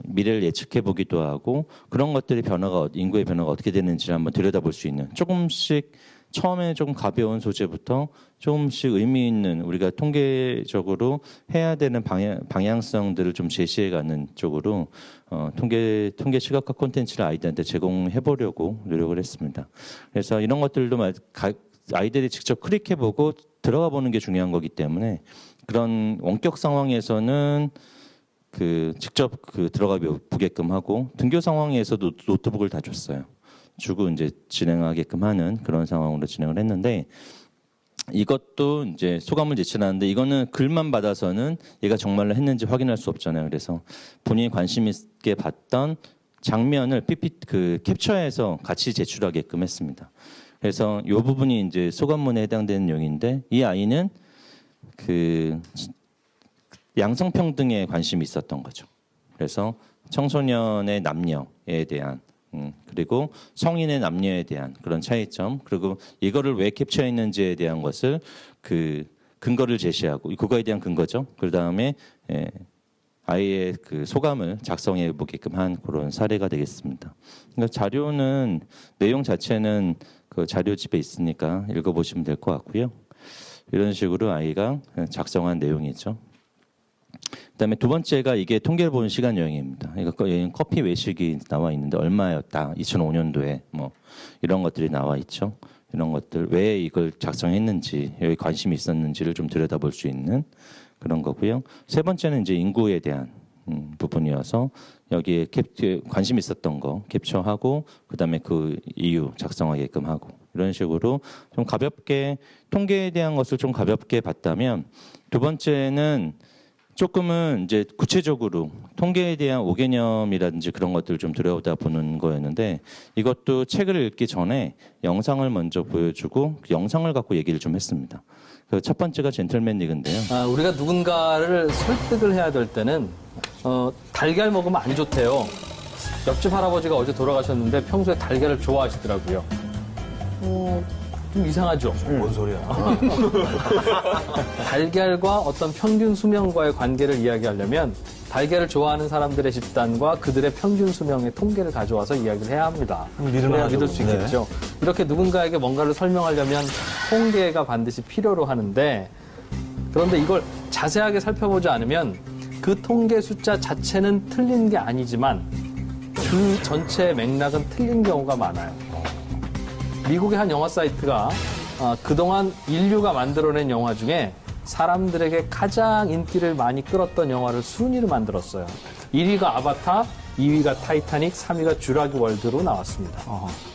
미래를 예측해 보기도 하고 그런 것들의 변화가 인구의 변화가 어떻게 되는지를 한번 들여다볼 수 있는 조금씩 처음에 조금 가벼운 소재부터 조금씩 의미 있는 우리가 통계적으로 해야 되는 방향성들을 좀 제시해가는 쪽으로 통계 시각화 콘텐츠를 아이들한테 제공해 보려고 노력을 했습니다. 그래서 이런 것들도 아이들이 직접 클릭해보고 들어가 보는 게 중요한 거기 때문에 그런 원격 상황에서는 직접 들어가 보게끔 하고 등교 상황에서도 노트북을 다 줬어요. 주고 이제 진행하게끔 하는 그런 상황으로 진행을 했는데 이것도 이제 소감을 제출하는데 이거는 글만 받아서는 얘가 정말로 했는지 확인할 수 없잖아요. 그래서 본인이 관심 있게 봤던 장면을 캡처해서 같이 제출하게끔 했습니다. 그래서 이 부분이 이제 소감문에 해당되는 내용인데 이 아이는 양성평등에 관심이 있었던 거죠. 그래서 청소년의 남녀에 대한 그리고 성인의 남녀에 대한 그런 차이점 그리고 이거를 왜 캡처했는지에 대한 것을 근거를 제시하고 그거에 대한 근거죠. 그 다음에 아이의 소감을 작성해 보게끔 한 그런 사례가 되겠습니다. 그러니까 자료는 내용 자체는 그 자료집에 있으니까 읽어보시면 될 것 같고요. 이런 식으로 아이가 작성한 내용이죠. 그다음에 두 번째가 이게 통계를 보는 시간 여행입니다. 그러니까 커피 외식이 나와 있는데 얼마였다. 2005년도에 뭐 이런 것들이 나와 있죠. 이런 것들 왜 이걸 작성했는지 여기 관심이 있었는지를 좀 들여다볼 수 있는 그런 거고요. 세 번째는 이제 인구에 대한 부분이어서 여기에 관심 있었던 거 캡처하고 그다음에 그 이유 작성하게끔 하고 이런 식으로 좀 가볍게 통계에 대한 것을 좀 가볍게 봤다면 두 번째는 조금은 이제 구체적으로 통계에 대한 5개념이라든지 그런 것들을 좀 들여다보는 거였는데 이것도 책을 읽기 전에 영상을 먼저 보여주고 그 영상을 갖고 얘기를 좀 했습니다. 첫 번째가 젠틀맨 리그인데요. 우리가 누군가를 설득을 해야 될 때는 달걀 먹으면 안 좋대요. 옆집 할아버지가 어제 돌아가셨는데 평소에 달걀을 좋아하시더라고요. 좀 이상하죠? 뭔 소리야? 달걀과 어떤 평균 수명과의 관계를 이야기하려면 달걀을 좋아하는 사람들의 집단과 그들의 평균 수명의 통계를 가져와서 이야기를 해야 합니다. 그래야 믿을 수 있겠죠. 이렇게 누군가에게 뭔가를 설명하려면 통계가 반드시 필요로 하는데 그런데 이걸 자세하게 살펴보지 않으면 그 통계 숫자 자체는 틀린 게 아니지만 그 전체의 맥락은 틀린 경우가 많아요. 미국의 한 영화 사이트가 그동안 인류가 만들어낸 영화 중에 사람들에게 가장 인기를 많이 끌었던 영화를 순위로 만들었어요. 1위가 아바타, 2위가 타이타닉, 3위가 쥬라기 월드로 나왔습니다.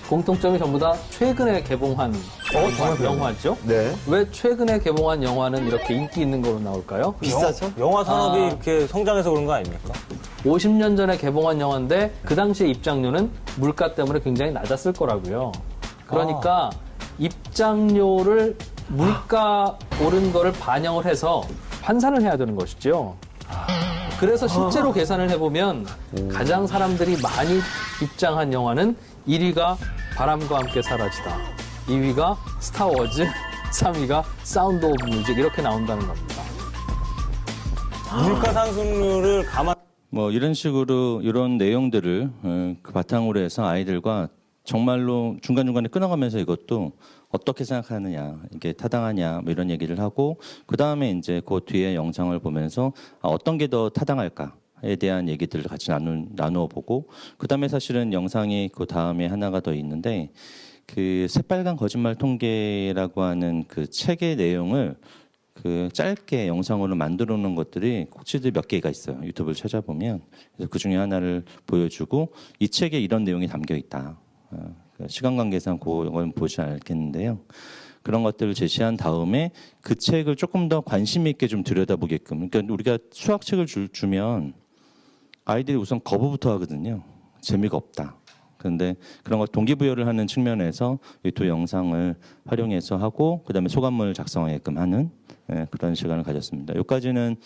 공통점이 전부 다 최근에 개봉한 영화죠. 네. 왜 최근에 개봉한 영화는 이렇게 인기 있는 걸로 나올까요? 비싸죠? 영화 산업이 이렇게 성장해서 그런 거 아닙니까? 50년 전에 개봉한 영화인데 그 당시에 입장료는 물가 때문에 굉장히 낮았을 거라고요. 그러니까 입장료를 물가 오른 거를 반영을 해서 환산을 해야 되는 것이죠. 그래서 실제로 계산을 해보면 가장 사람들이 많이 입장한 영화는 1위가 바람과 함께 사라지다, 2위가 스타워즈, 3위가 사운드 오브 뮤직 이렇게 나온다는 겁니다. 물가 상승률을 뭐 이런 식으로 이런 내용들을 그 바탕으로 해서 아이들과 정말로 중간중간에 끊어가면서 이것도 어떻게 생각하느냐, 이게 타당하냐, 뭐 이런 얘기를 하고, 그 다음에 이제 그 뒤에 영상을 보면서 어떤 게 더 타당할까에 대한 얘기들을 같이 나누어 보고, 그 다음에 사실은 영상이 그 다음에 하나가 더 있는데, 그 새빨간 거짓말 통계라고 하는 그 책의 내용을 그 짧게 영상으로 만들어 놓은 것들이 꼭지들 몇 개가 있어요. 유튜브를 찾아보면. 그래서 그 중에 하나를 보여주고, 이 책에 이런 내용이 담겨 있다. 시간 관계상 그건 보지 않겠는데요. 그런 것들을 제시한 다음에 그 책을 조금 더 관심 있게 좀 들여다보게끔. 그러니까 우리가 수학책을 주면 아이들이 우선 거부부터 하거든요. 재미가 없다. 그런데 그런 것 동기부여를 하는 측면에서 이 두 영상을 활용해서 하고 그다음에 소감문을 작성하게끔 하는 그런 시간을 가졌습니다. 여기까지는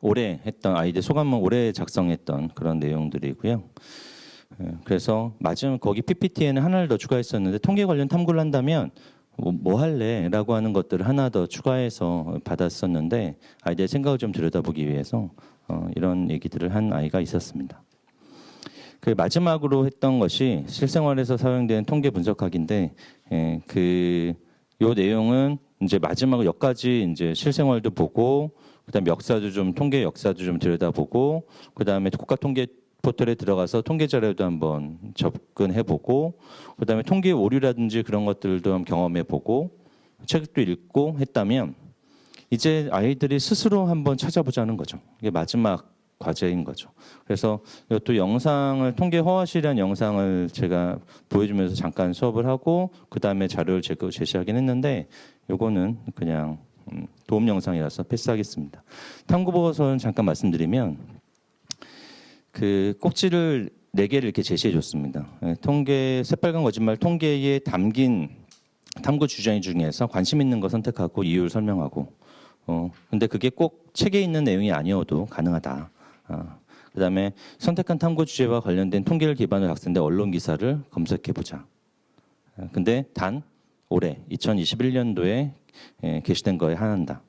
올해 했던 아이들 소감문 올해 작성했던 그런 내용들이고요. 그래서 마지막 거기 PPT에는 하나를 더 추가했었는데 통계 관련 탐구를 한다면 뭐 할래? 라고 하는 것들을 하나 더 추가해서 받았었는데 아이들의 생각을 좀 들여다보기 위해서 이런 얘기들을 한 아이가 있었습니다. 그 마지막으로 했던 것이 실생활에서 사용되는 통계 분석학인데 요 내용은 이제 마지막으로 여기까지 이제 실생활도 보고 그다음에 역사도 좀 통계 역사도 좀 들여다보고 그다음에 국가 통계 포털에 들어가서 통계 자료도 한번 접근해보고 그다음에 통계 오류라든지 그런 것들도 한번 경험해보고 책도 읽고 했다면 이제 아이들이 스스로 한번 찾아보자는 거죠. 이게 마지막 과제인 거죠. 그래서 이것도 영상을 통계 허화실이라는 영상을 제가 보여주면서 잠깐 수업을 하고 그다음에 자료를 제시하긴 했는데 요거는 그냥 도움 영상이라서 패스하겠습니다. 탐구 보고서는 잠깐 말씀드리면 그 꼭지를 4개를 이렇게 제시해 줬습니다. 통계 새빨간 거짓말 통계에 담긴 탐구 주제 중에서 관심 있는 거 선택하고 이유를 설명하고 근데 그게 꼭 책에 있는 내용이 아니어도 가능하다. 그다음에 선택한 탐구 주제와 관련된 통계를 기반으로 작성된 언론 기사를 검색해 보자. 근데 단 올해 2021년도에 게시된 거에 한한다.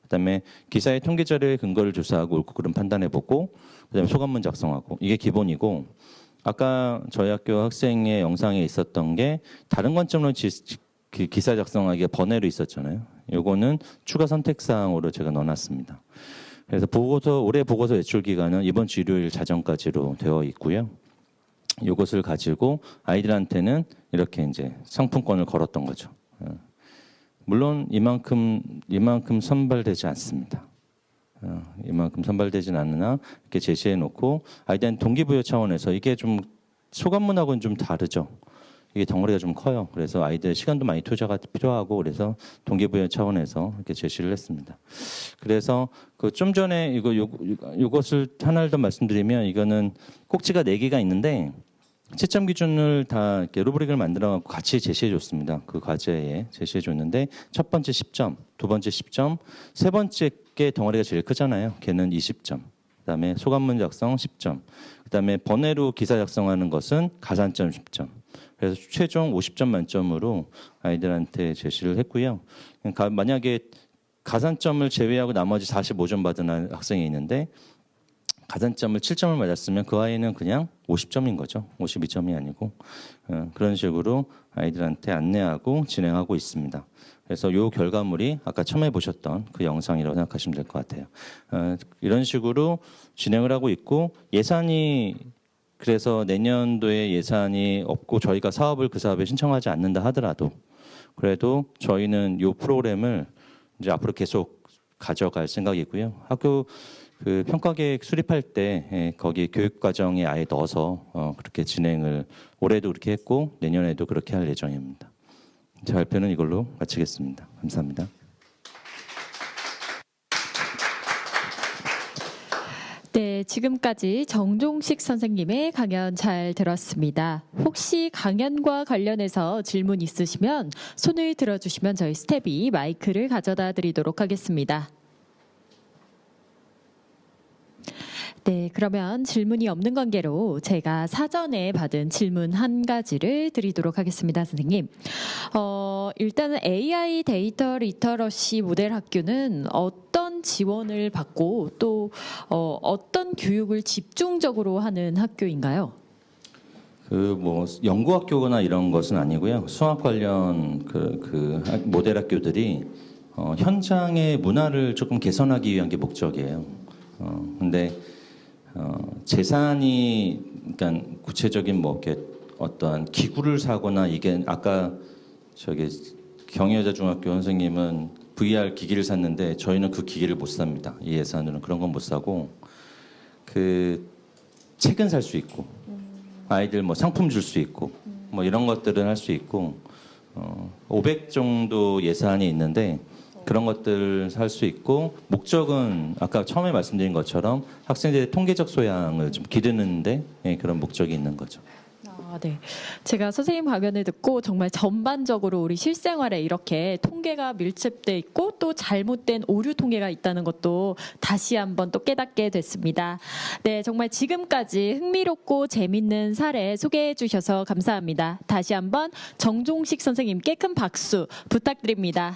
그다음에 기사의 통계 자료의 근거를 조사하고 옳고 그름 판단해보고 그다음에 소감문 작성하고 이게 기본이고 아까 저희 학교 학생의 영상에 있었던 게 다른 관점으로 기사 작성하기가 번외로 있었잖아요. 요거는 추가 선택사항으로 제가 넣어놨습니다. 그래서 올해 보고서 제출 기간은 이번 주 일요일 자정까지로 되어 있고요. 이것을 가지고 아이들한테는 이렇게 이제 상품권을 걸었던 거죠. 물론 이만큼 선발되지 않습니다. 이만큼 선발되진 않으나 이렇게 제시해 놓고 아이들한테 동기부여 차원에서 이게 좀 소감문하고는 좀 다르죠. 이게 덩어리가 좀 커요. 그래서 아이들 시간도 많이 투자가 필요하고 그래서 동기부여 차원에서 이렇게 제시를 했습니다. 그래서 그 좀 전에 이것을 하나를 더 말씀드리면 이거는 꼭지가 4개가 있는데 채점 기준을 다 이렇게 루브릭을 만들어 갖고 같이 제시해 줬습니다. 그 과제에 제시해 줬는데 첫 번째 10점, 두 번째 10점, 세 번째 게 덩어리가 제일 크잖아요. 걔는 20점. 그다음에 소감문 작성 10점. 그다음에 번외로 기사 작성하는 것은 가산점 10점. 그래서 최종 50점 만점으로 아이들한테 제시를 했고요. 만약에 가산점을 제외하고 나머지 45점 받은 학생이 있는데 가산점을 7점을 맞았으면 그 아이는 그냥 50점인 거죠. 52점이 아니고 그런 식으로 아이들한테 안내하고 진행하고 있습니다. 그래서 이 결과물이 아까 처음에 보셨던 그 영상이라고 생각하시면 될 것 같아요. 이런 식으로 진행을 하고 있고 예산이 그래서 내년도에 예산이 없고 저희가 그 사업에 신청하지 않는다 하더라도 그래도 저희는 이 프로그램을 이제 앞으로 계속 가져갈 생각이고요. 학교 그 평가계획 수립할 때 거기 교육과정에 아예 넣어서 그렇게 진행을 올해도 그렇게 했고 내년에도 그렇게 할 예정입니다. 제 발표는 이걸로 마치겠습니다. 감사합니다. 네, 지금까지 정종식 선생님의 강연 잘 들었습니다. 혹시 강연과 관련해서 질문 있으시면 손을 들어주시면 저희 스텝이 마이크를 가져다 드리도록 하겠습니다. 네, 그러면 질문이 없는 관계로 제가 사전에 받은 질문 한 가지를 드리도록 하겠습니다, 선생님. 일단은 AI 데이터 리터러시 모델 학교는 어떤 지원을 받고 또 어떤 교육을 집중적으로 하는 학교인가요? 연구학교거나 이런 것은 아니고요. 수학 관련 모델 학교들이 현장의 문화를 조금 개선하기 위한 게 목적이에요. 근데 재산이 그러니까 구체적인 이렇게 어떤 기구를 사거나 이게 아까 경희여자중학교 선생님은 VR 기기를 샀는데 저희는 그 기기를 못 삽니다. 이 예산으로는 그런 건 못 사고 그 책은 살 수 있고 아이들 상품 줄 수 있고 이런 것들은 할 수 있고 500 정도 예산이 있는데 그런 것들 할 수 있고 목적은 아까 처음에 말씀드린 것처럼 학생들의 통계적 소양을 좀 기르는데 그런 목적이 있는 거죠. 네. 제가 선생님 강연을 듣고 정말 전반적으로 우리 실생활에 이렇게 통계가 밀집돼 있고 또 잘못된 오류 통계가 있다는 것도 다시 한번 또 깨닫게 됐습니다. 네, 정말 지금까지 흥미롭고 재밌는 사례 소개해 주셔서 감사합니다. 다시 한번 정종식 선생님께 큰 박수 부탁드립니다.